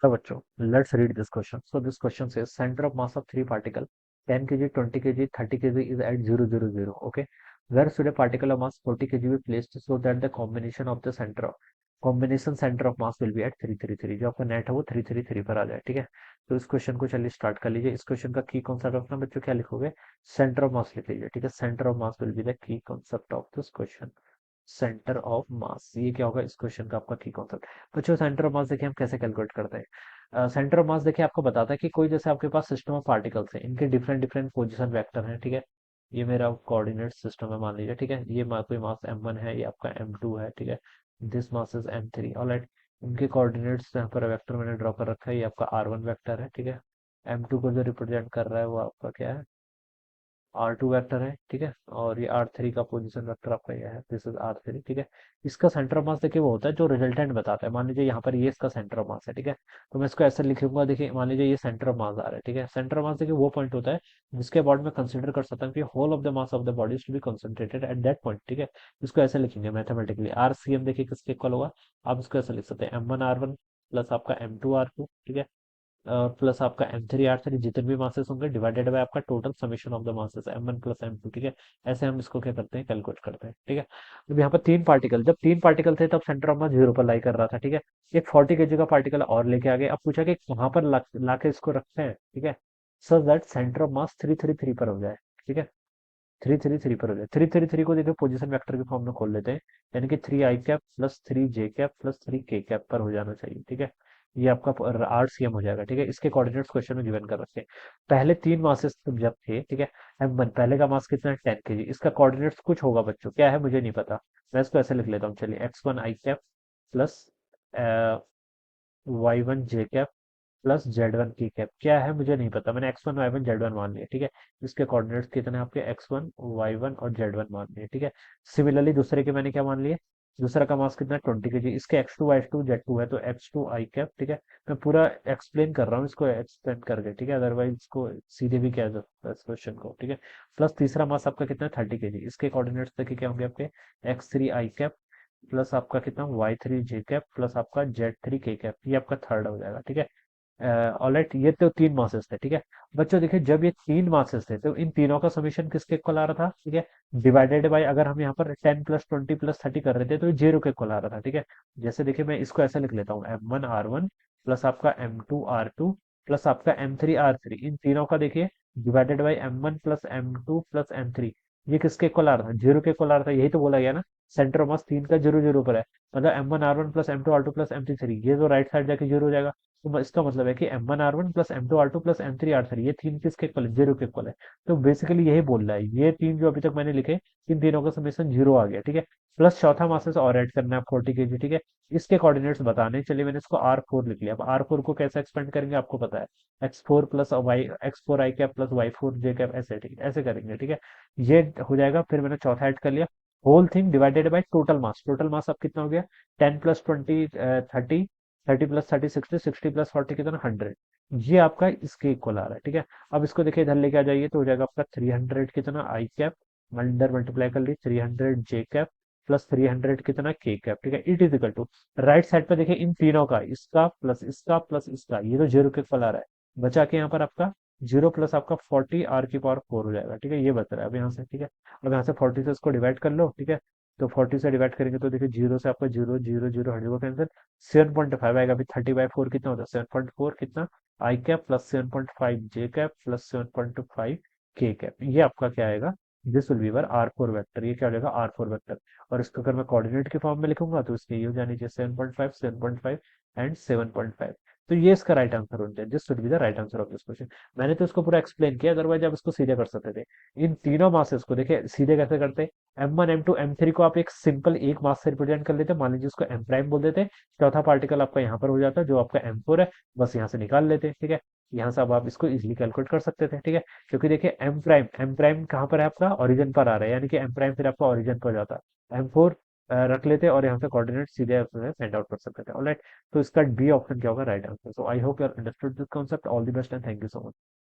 So बच्चों, let's read this question. So this question says center of mass of three particle 10 kg, 20 kg, 30 kg is at 0, 0, 0. Okay, where should a particle of mass 40 kg be placed so that the combination center of mass will be at 333. जो आपका net है वो 333 पर आ जाए. ठीक है, तो इस क्वेश्चन को चलिए स्टार्ट कर लीजिए. इस क्वेश्चन का की कॉन्सेप्ट अपना बच्चों क्या लिखोगे? सेंटर ऑफ मास लिख लीजिए. ठीक है, centre of mass will be the key concept of this question. Centre of mass, ये क्या होगा इस क्वेश्चन का आपका की कॉन्सेप्ट. बच्चों सेंटर ऑफ मास देखिए हम कैसे कैलकुलेट करते हैं. सेंटर ऑफ मास देखिए आपको बताता है कि कोई जैसे आपके पास सिस्टम ऑफ पार्टिकल्स है, इनके डिफरेंट डिफरेंट पोजीशन वेक्टर हैं. ठीक है, ये मेरा कोऑर्डिनेट सिस्टम है मान लीजिए. ठीक है, ये कोई मास m1 है, ये आपका m2 है. ठीक है, this mass is m3. Alright, इनके कोऑर्डिनेट्स यहाँ पर वेक्टर मैंने ड्रॉ कर रखा है. ये आपका r1 वेक्टर है. ठीक है, m2 को जो रिप्रेजेंट कर रहा है वो आपका क्या है? R2 वेक्टर है. ठीक है, और ये R3 का पोजीशन वेक्टर आपका ये है, दिस इज R3. ठीक है, इसका सेंटर ऑफ मास देखिए वो होता है जो रिजल्टेंट बताता है. मान लीजिए यहाँ पर ये इसका सेंटर ऑफ मास है. ठीक है, तो मैं इसको ऐसे लिखूंगा. देखिए मान लीजिए ये सेंटर ऑफ मास आ रहा है. ठीक है, सेंटर ऑफ मास देखिए वो पॉइंट होता है जिसके अबाउट में कंसिडर कर सकता हूँ कि whole of the mass of the body to be concentrated at that point. ठीक है, इसको ऐसे लिखेंगे मैथमेटिकली. RCM देखिए किसके इक्वल होगा? आप इसको ऐसे लिख सकते हैं, M1 R1 प्लस आपका M2 R2. ठीक है, प्लस आपका M3 R3 जितने भी मासेस होंगे डिवाइडेड बाय आपका total summation of the masses M1 plus M2. ठीक है, ऐसे हम इसको क्या करते हैं, कैलकुलेट करते हैं. ठीक है, अब यहाँ पर जब तीन पार्टिकल थे तब सेंटर ऑफ मास 0 पर लाई कर रहा था. ठीक है, एक 40 kg का पार्टिकल और लेके आ गए. अब पूछा कि कहाँ पर ला के इसको रखते हैं. ठीक है, so that centre of mass 333 पर हो जाए. ठीक है, 333 पर हो जाए. 333 को देखो पोजीशन वेक्टर के फॉर्म में खोल लेते हैं, यानी कि 3 i cap plus 3 j cap plus 3 k cap पर हो जाना चाहिए. ठीक है, ये आपका RCM हो जाएगा. ठीक है, इसके कोऑर्डिनेट्स क्वेश्चन में गिवन कर रखे हैं. पहले तीन मासेस जब थे. ठीक है, M1 पहले का मास कितना है? 10 kg. इसका कोऑर्डिनेट्स कुछ होगा बच्चों, क्या है मुझे नहीं पता. मैं इसको ऐसे लिख लेता हूँ. चलिए, x1 i cap plus y1 j cap plus Z1 की कैप. क्या है मुझे नहीं पता, मैंने x1 y1 Z1 मान लिया. ठीक है, इसके कोऑर्डिनेट्स कितने हैं आपके? x1 y1 और Z1 मान लिए. ठीक है, सिमिलरली दूसरे के मैंने क्या मान लिए? दूसरा का मास कितना है? 20 kg. इसके x2 y2 Z2 है तो x2 i कैप. ठीक है, मैं पूरा एक्सप्लेन कर रहा हूँ इसको एक्सप्लेन करके. ठीक है, अदरवाइज इसको सीधे भी किया जा सकता है इस क्वेश्चन को. ठीक है, प्लस तीसरा मास आपका कितना है? 30 kg. इसके कोऑर्डिनेट्स देखिए क्या होंगे आपके? x3 i कैप प्लस आपका कितना? y3 j कैप प्लस आपका Z3 k कैप. ये आपका थर्ड हो जाएगा. ठीक है, ऑलराइट, ये तो तीन मासेस थे. ठीक है, बच्चों देखिए जब ये तीन मासेस थे तो इन तीनों का समीशन किसके इक्वल आ रहा था? ठीक है, डिवाइडेड बाय, अगर हम यहाँ पर 10 + 20 + 30 कर रहे थे तो ये 0 के इक्वल आ रहा था. ठीक है, जैसे देखिए मैं इसको ऐसे लिख लेता हूँ, M1 R1 प्लस आपका M2 R2 प्लस आपका M3 R3. इन तीनों का देखिए divided by M1 plus M2 plus M3, ये किसके इक्वल आ रहा था? 0 के इक्वल आ रहा था. यही तो बोला गया ना, सेंटर ऑफ मास तीन का 0, 0 पर है. मतलब M1 R1 plus M2 R2 plus M3 ये तो राइट साइड जाके 0 हो जाएगा. तो इसका मतलब है कि M1 R1 plus M2 R2 plus M3 R3 ये तीन किसके इक्वल है? 0 के इक्वल है. तो बेसिकली यही बोल रहा है, ये तीन जो अभी तक मैंने लिखे इन तीनों का समेशन 0 आ गया. ठीक है, प्लस चौथा मासेस और ऐड करना है 40 kg. ठीक है, इसके कोऑर्डिनेट्स बताने, चलिए मैंने इसको R4 लिख लिया. अब R4 को कैसे एक्सपेंड करेंगे आपको पता है, x4 plus y x4 i cap plus y4 j cap, ऐसे. ठीक है, ऐसे करेंगे. ठीक है, ये हो जाएगा. फिर मैंने चौथा ऐड कर लिया, whole thing divided by total mass. Total mass अब कितना हो गया? 10 + 20 30, 30 + 30 60, 60 + 40 कितना? 100. ये आपका इसके इक्वल आ रहा है. ठीक है, अब इसको देखिए इधर लेके आ जाइए तो हो जाएगा आपका 300 कितना? i कैप अंडर मल्टीप्लाई कर ली 300 j कैप प्लस 300 कितना? k cap. ठीक है, it is equal to right side पे देखिए इन तीनों का, इसका प्लस इसका, ये तो 0 के इक्वल आ रहा है. बचा के यहाँ पर आपका 0 प्लस आपका 40 R⁴ हो जाएगा. ठीक है, ये बता रहा है अब यहाँ से. ठीक है, अब यहाँ से 40 से इसको डिवाइड कर लो. ठीक है, तो 40 से डिवाइड करेंगे तो देखिए 0 से आपका 0, 0, 0 हट कैंसिल. 7.5 आएगा. अभी 30/4 कितना होता है? 7.4 कितना? i cap plus 7.5 j cap plus 7.5 k cap. ये आपका क्या आएगा? This will be were R4 vector. ये क्या हो जाएगा? R4 vector. और इसको अगर मैं कोऑर्डिनेट के फॉर्म में लिखूंगा तो इसके ये हो जानी चाहिए 7.5, 7.5 एंड 7.5. तो ये इसका राइट आंसर होना चाहिए. This should be the right answer of this question. मैंने तो इसको पूरा एक्सप्लेन किया, अदरवाइज आप इसको सीधे कर सकते थे. इन तीनों मासेस को देखिए सीधे कैसे करते? M1 M2 M3 को आप एक सिंपल एक मास से रिप्रेजेंट कर लेते, मान लीजिए उसको M प्राइम बोल देते. चौथा पार्टिकल आपका यहाँ पर हो जाता जो आपका M4 है, बस यहाँ से निकाल लेते. ठीक है, यहाँ से अब आप इसको इजिली कैलकुलेट कर सकते थे. ठीक है, क्योंकि देखिए M प्राइम कहाँ पर है आपका? ओरिजिन पर आ रहा है, यानी कि M प्राइम फिर आपका ओरिजिन पर जाता. M4 रख लेते और यहाँ से कोऑर्डिनेट सीधे सेंड आउट कर सकते थे. ऑलराइट, तो इसका बी ऑप्शन क्या होगा? Right answer. So I hope you understood this concept. All the best and thank you so much.